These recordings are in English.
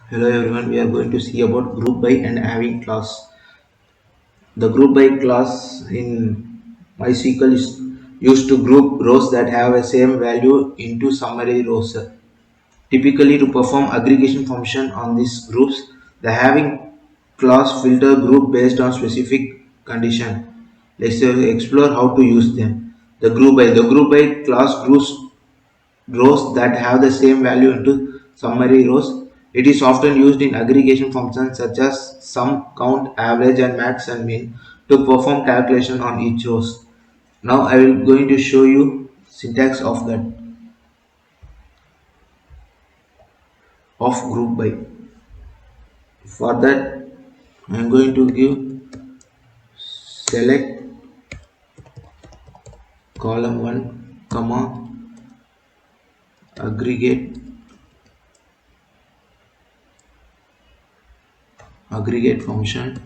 Hello everyone, we are going to see about group by and having class. The group by class in MySQL is used to group rows that have a same value into summary rows. Typically to perform aggregation function on these groups, the having class filter group based on specific condition. Let's explore how to use them. The group by class groups rows that have the same value into summary rows. It is often used in aggregation functions such as sum, count, average and max and min to perform calculation on each rows. Now I will going to show you syntax of that of group by. For that I am going to give select column 1 comma aggregate function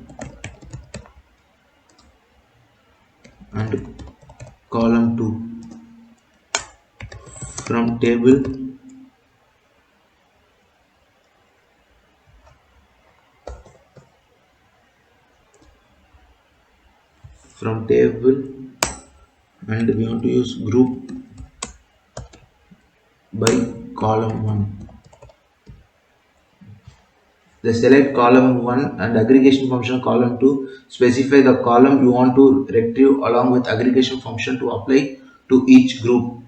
and column 2 from table and we want to use group by column 1. The select column 1 and aggregation function column 2 specify the column you want to retrieve along with aggregation function to apply to each group.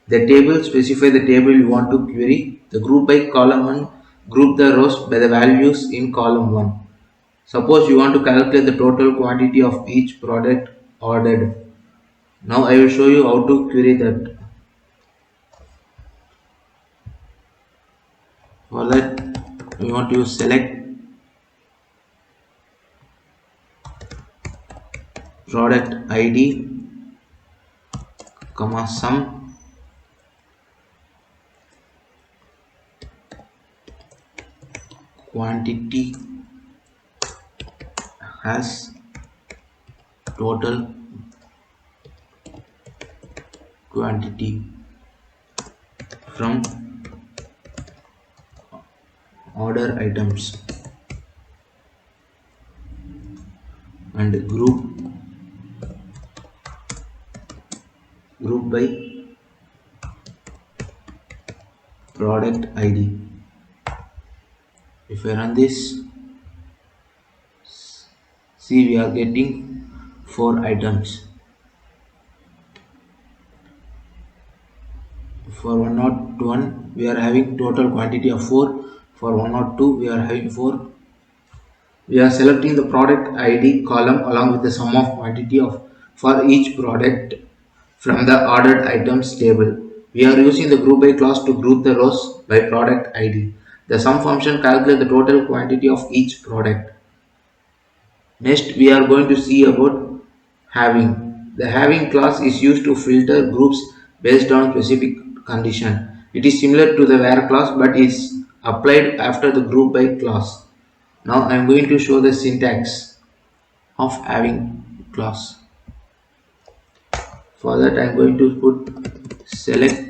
The table specify the table you want to query. The group by column 1 group the rows by the values in column 1. Suppose you want to calculate the total quantity of each product ordered. Now I will show you how to query that. For that we want to use select product id comma sum quantity has total quantity from order items and group by product id. If I run this, see we are getting 4 items. For 101 we are having total quantity of 4. For 102 we are having 4. We are selecting the product id column along with the sum of quantity of for each product from the ordered items table. We are using the group by clause to group the rows by product id. The sum function calculates the total quantity of each product. Next we are going to see about having. The having clause is used to filter groups based on specific condition. It is similar to the where clause but is applied after the group by clause. Now I am going to show the syntax of having clause. For that I am going to put select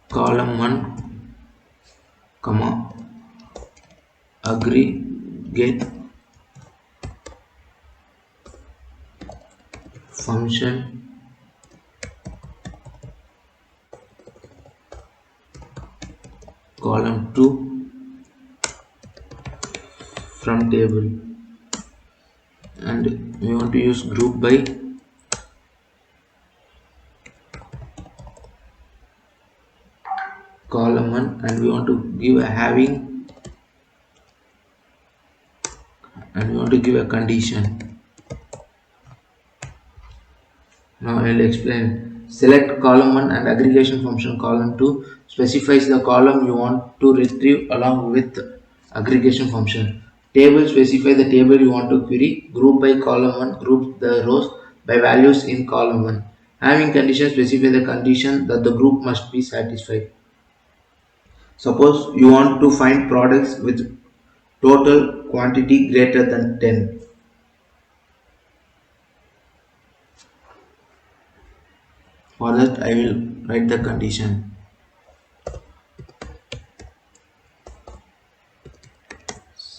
column 1 comma aggregate function column 2 from table and we want to use group by column 1 and we want to give a having and we want to give a condition. Now I will explain. Select column 1 and aggregation function column 2 specifies the column you want to retrieve along with aggregation function. Table specify the table you want to query. Group by column 1 group the rows by values in column 1. Having condition specify the condition that the group must be satisfied. Suppose you want to find products with total quantity greater than 10. For that I will write the condition.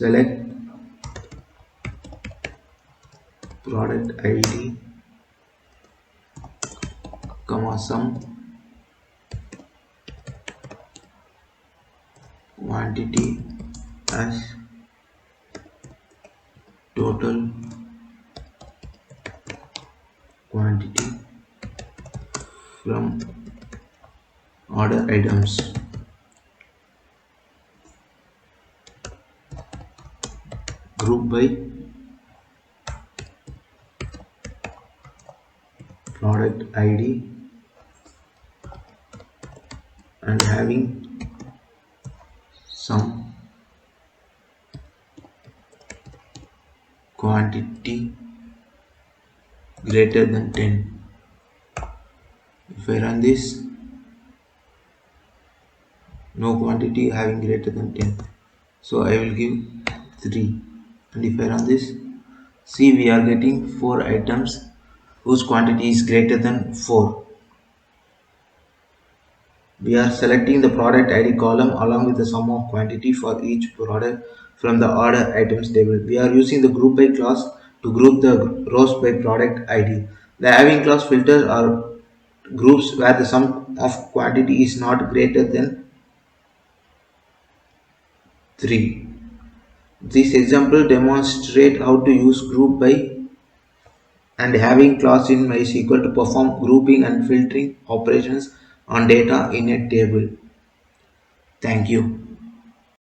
select product ID, comma sum quantity as total quantity from order items. Group by product ID and having some quantity greater than 10. If I run this, no quantity having greater than 10. So I will give 3. And if I run this, see, we are getting 4 items whose quantity is greater than 4. We are selecting the product ID column along with the sum of quantity for each product from the order items table. We are using the group by class to group the rows by product ID. The having class filters are groups where the sum of quantity is not greater than 3. This example demonstrates how to use group by and having class in MySQL to perform grouping and filtering operations on data in a table. Thank you.